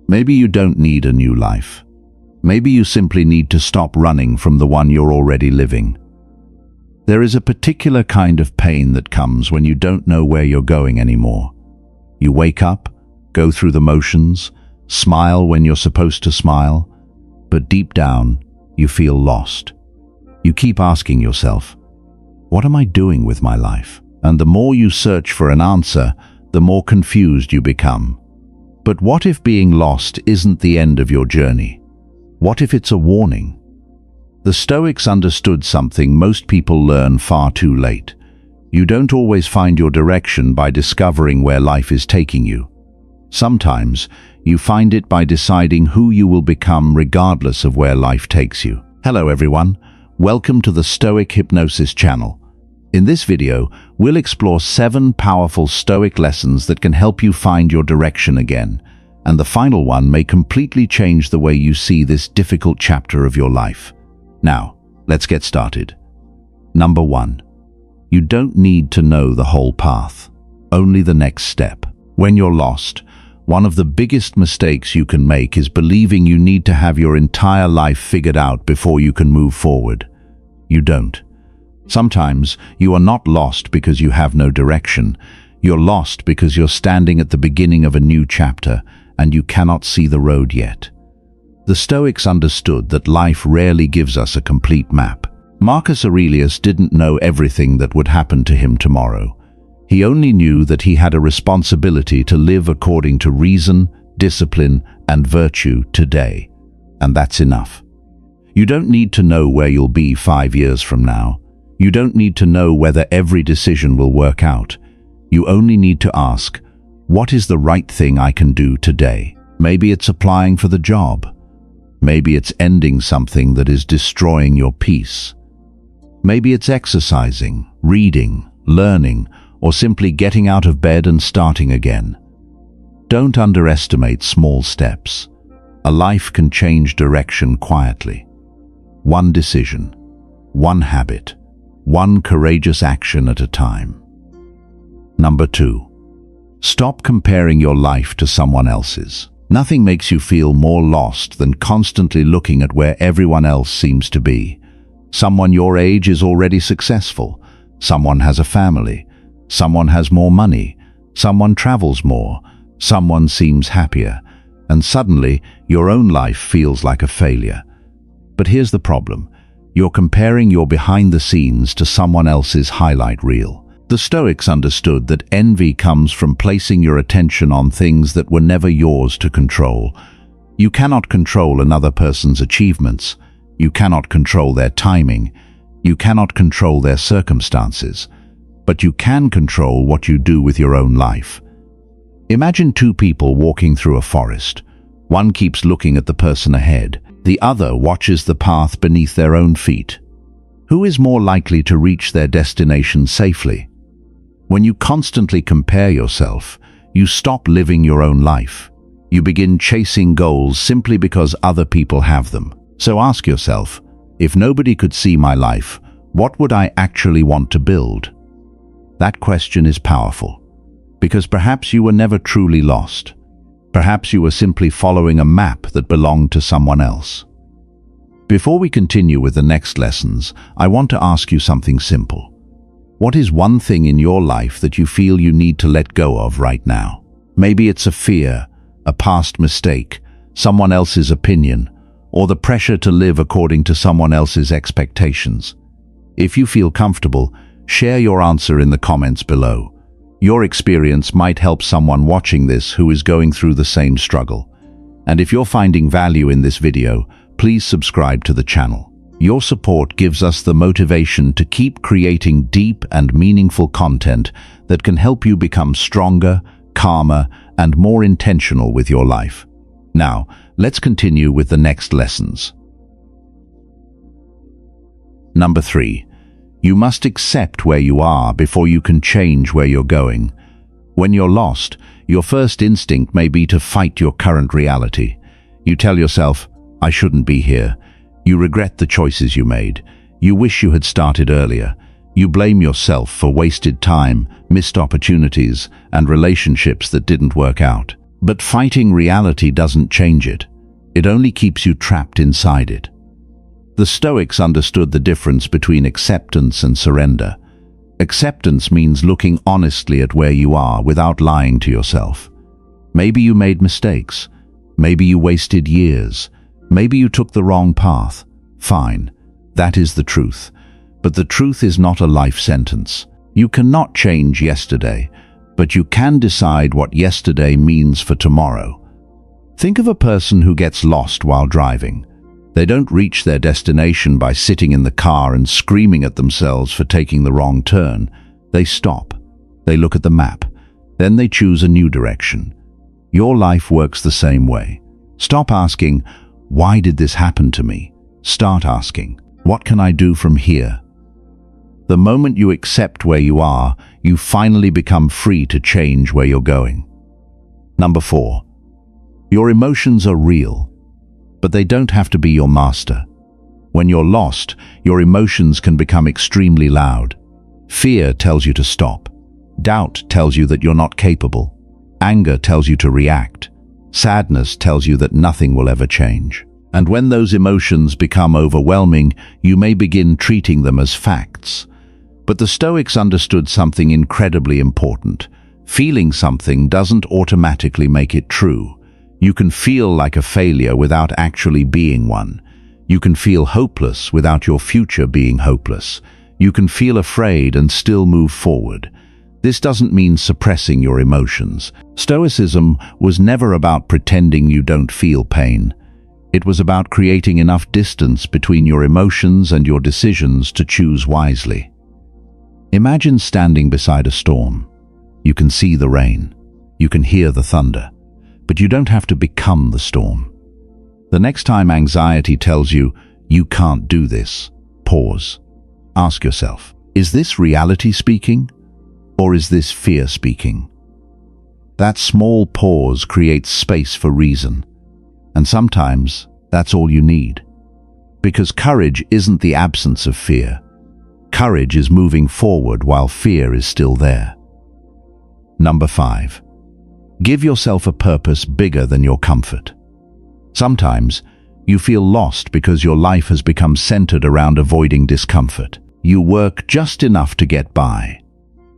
Maybe you don't need a new life. Maybe you simply need to stop running from the one you're already living. There is a particular kind of pain that comes when you don't know where you're going anymore. You wake up, go through the motions, smile when you're supposed to smile, but deep down, you feel lost. You keep asking yourself, what am I doing with my life? And the more you search for an answer, the more confused you become. But what if being lost isn't the end of your journey? What if it's a warning? The Stoics understood something most people learn far too late. You don't always find your direction by discovering where life is taking you. Sometimes, you find it by deciding who you will become regardless of where life takes you. Hello everyone, welcome to the Stoic Hypnosis channel. In this video, we'll explore 7 powerful Stoic lessons that can help you find your direction again, and the final one may completely change the way you see this difficult chapter of your life. Now, let's get started. Number 1. You don't need to know the whole path, only the next step. When you're lost, one of the biggest mistakes you can make is believing you need to have your entire life figured out before you can move forward. You don't. Sometimes you are not lost because you have no direction. You're lost because you're standing at the beginning of a new chapter and you cannot see the road yet. The Stoics understood that life rarely gives us a complete map. Marcus Aurelius didn't know everything that would happen to him tomorrow. He only knew that he had a responsibility to live according to reason, discipline, and virtue today. And that's enough. You don't need to know where you'll be 5 years from now. You don't need to know whether every decision will work out. You only need to ask, what is the right thing I can do today? Maybe it's applying for the job. Maybe it's ending something that is destroying your peace. Maybe it's exercising, reading, learning, or simply getting out of bed and starting again. Don't underestimate small steps. A life can change direction quietly. One decision, one habit, one courageous action at a time. Number 2. Stop comparing your life to someone else's. Nothing makes you feel more lost than constantly looking at where everyone else seems to be. Someone your age is already successful. Someone has a family. Someone has more money. Someone travels more. Someone seems happier. And suddenly, your own life feels like a failure. But here's the problem. You're comparing your behind the scenes to someone else's highlight reel. The Stoics understood that envy comes from placing your attention on things that were never yours to control. You cannot control another person's achievements. You cannot control their timing. You cannot control their circumstances. But you can control what you do with your own life. Imagine 2 people walking through a forest. One keeps looking at the person ahead. The other watches the path beneath their own feet. Who is more likely to reach their destination safely? When you constantly compare yourself, you stop living your own life. You begin chasing goals simply because other people have them. So ask yourself, if nobody could see my life, what would I actually want to build? That question is powerful, because perhaps you were never truly lost. Perhaps you were simply following a map that belonged to someone else. Before we continue with the next lessons, I want to ask you something simple. What is one thing in your life that you feel you need to let go of right now? Maybe it's a fear, a past mistake, someone else's opinion, or the pressure to live according to someone else's expectations. If you feel comfortable, share your answer in the comments below. Your experience might help someone watching this who is going through the same struggle. And if you're finding value in this video, please subscribe to the channel. Your support gives us the motivation to keep creating deep and meaningful content that can help you become stronger, calmer, and more intentional with your life. Now, let's continue with the next lessons. Number 3. You must accept where you are before you can change where you're going. When you're lost, your first instinct may be to fight your current reality. You tell yourself, I shouldn't be here. You regret the choices you made. You wish you had started earlier. You blame yourself for wasted time, missed opportunities, and relationships that didn't work out. But fighting reality doesn't change it. It only keeps you trapped inside it. The Stoics understood the difference between acceptance and surrender. Acceptance means looking honestly at where you are without lying to yourself. Maybe you made mistakes. Maybe you wasted years. Maybe you took the wrong path. Fine. That is the truth. But the truth is not a life sentence. You cannot change yesterday, but you can decide what yesterday means for tomorrow. Think of a person who gets lost while driving. They don't reach their destination by sitting in the car and screaming at themselves for taking the wrong turn. They stop. They look at the map. Then they choose a new direction. Your life works the same way. Stop asking, "Why did this happen to me?" Start asking, "What can I do from here?" The moment you accept where you are, you finally become free to change where you're going. Number 4. Your emotions are real, but they don't have to be your master. When you're lost, your emotions can become extremely loud. Fear tells you to stop. Doubt tells you that you're not capable. Anger tells you to react. Sadness tells you that nothing will ever change. And when those emotions become overwhelming, you may begin treating them as facts. But the Stoics understood something incredibly important. Feeling something doesn't automatically make it true. You can feel like a failure without actually being one. You can feel hopeless without your future being hopeless. You can feel afraid and still move forward. This doesn't mean suppressing your emotions. Stoicism was never about pretending you don't feel pain. It was about creating enough distance between your emotions and your decisions to choose wisely. Imagine standing beside a storm. You can see the rain. You can hear the thunder. But you don't have to become the storm. The next time anxiety tells you, "You can't do this," pause. Ask yourself, is this reality speaking? Or is this fear speaking? That small pause creates space for reason. And sometimes that's all you need. Because courage isn't the absence of fear. Courage is moving forward while fear is still there. Number 5. Give yourself a purpose bigger than your comfort. Sometimes you feel lost because your life has become centered around avoiding discomfort. You work just enough to get by.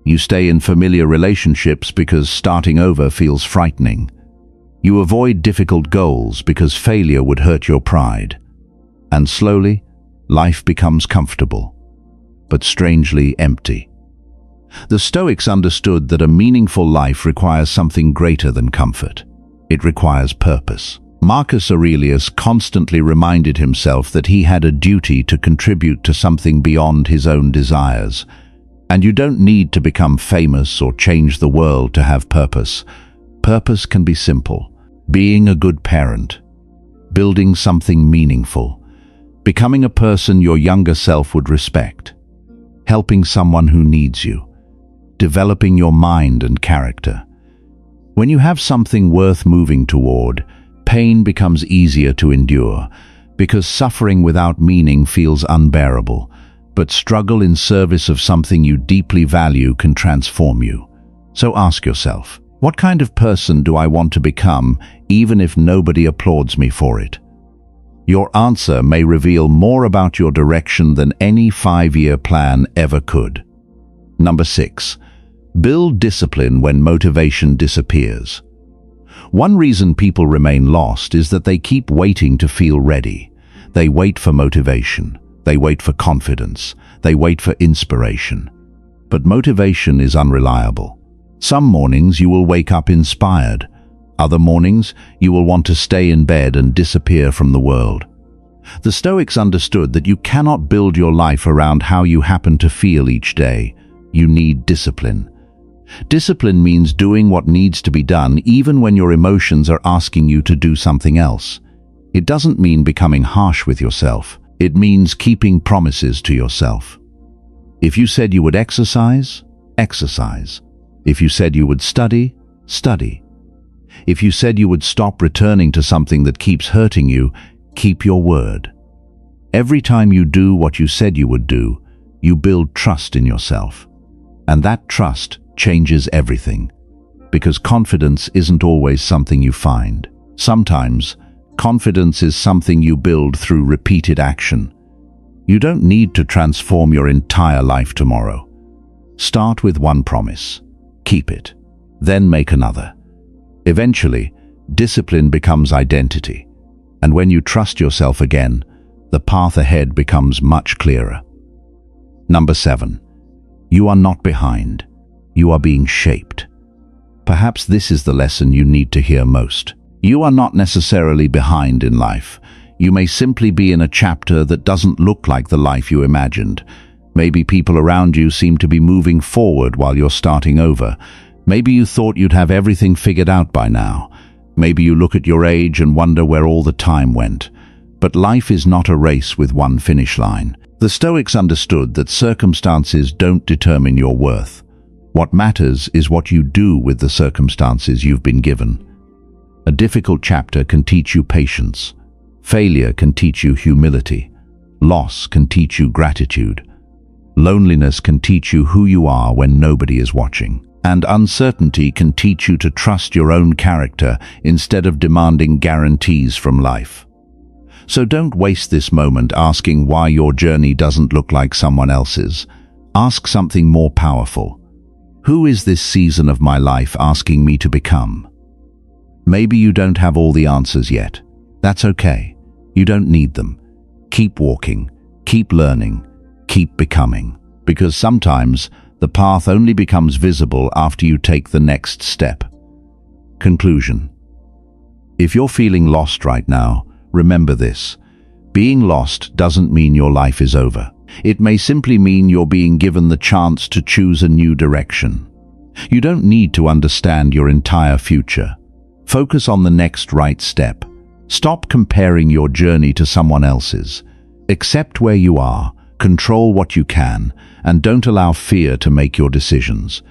You stay in familiar relationships because starting over feels frightening. You avoid difficult goals because failure would hurt your pride. And slowly, life becomes comfortable, but strangely empty. The Stoics understood that a meaningful life requires something greater than comfort. It requires purpose. Marcus Aurelius constantly reminded himself that he had a duty to contribute to something beyond his own desires. And you don't need to become famous or change the world to have purpose. Purpose can be simple. Being a good parent, building something meaningful, becoming a person your younger self would respect, helping someone who needs you, developing your mind and character. When you have something worth moving toward, pain becomes easier to endure, because suffering without meaning feels unbearable, but struggle in service of something you deeply value can transform you. So ask yourself, what kind of person do I want to become, even if nobody applauds me for it? Your answer may reveal more about your direction than any 5-year plan ever could. Number 6. Build discipline when motivation disappears. One reason people remain lost is that they keep waiting to feel ready. They wait for motivation. They wait for confidence. They wait for inspiration. But motivation is unreliable. Some mornings you will wake up inspired. Other mornings you will want to stay in bed and disappear from the world. The Stoics understood that you cannot build your life around how you happen to feel each day. You need discipline. Discipline means doing what needs to be done even when your emotions are asking you to do something else. It doesn't mean becoming harsh with yourself. It means keeping promises to yourself. If you said you would exercise, exercise. If you said you would study, study. If you said you would stop returning to something that keeps hurting you, keep your word. Every time you do what you said you would do, you build trust in yourself. And that trust changes everything. because confidence isn't always something you find. Sometimes, confidence is something you build through repeated action. You don't need to transform your entire life tomorrow. Start with one promise. Keep it. Then make another. Eventually, discipline becomes identity. And when you trust yourself again, the path ahead becomes much clearer. Number 7. You are not behind. You are being shaped. Perhaps this is the lesson you need to hear most. You are not necessarily behind in life. You may simply be in a chapter that doesn't look like the life you imagined. Maybe people around you seem to be moving forward while you're starting over. Maybe you thought you'd have everything figured out by now. Maybe you look at your age and wonder where all the time went. But life is not a race with one finish line. The Stoics understood that circumstances don't determine your worth. What matters is what you do with the circumstances you've been given. A difficult chapter can teach you patience. Failure can teach you humility. Loss can teach you gratitude. Loneliness can teach you who you are when nobody is watching. And uncertainty can teach you to trust your own character instead of demanding guarantees from life. So don't waste this moment asking why your journey doesn't look like someone else's. Ask something more powerful. Who is this season of my life asking me to become? Maybe you don't have all the answers yet. That's okay. You don't need them. Keep walking, keep learning, keep becoming. Because sometimes the path only becomes visible after you take the next step. Conclusion. If you're feeling lost right now, remember this. Being lost doesn't mean your life is over. It may simply mean you're being given the chance to choose a new direction. You don't need to understand your entire future. Focus on the next right step. Stop comparing your journey to someone else's. Accept where you are, control what you can, and don't allow fear to make your decisions.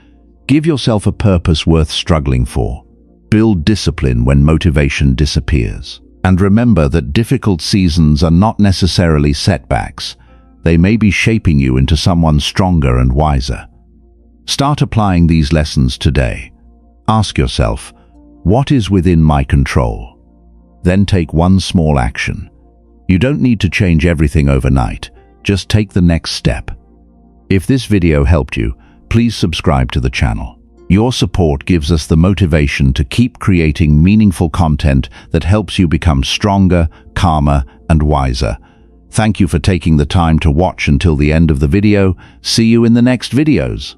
Give yourself a purpose worth struggling for. Build discipline when motivation disappears. And remember that difficult seasons are not necessarily setbacks. They may be shaping you into someone stronger and wiser. Start applying these lessons today. Ask yourself, what is within my control? Then take one small action. You don't need to change everything overnight. Just take the next step. If this video helped you, please subscribe to the channel. Your support gives us the motivation to keep creating meaningful content that helps you become stronger, calmer, and wiser. Thank you for taking the time to watch until the end of the video. See you in the next videos.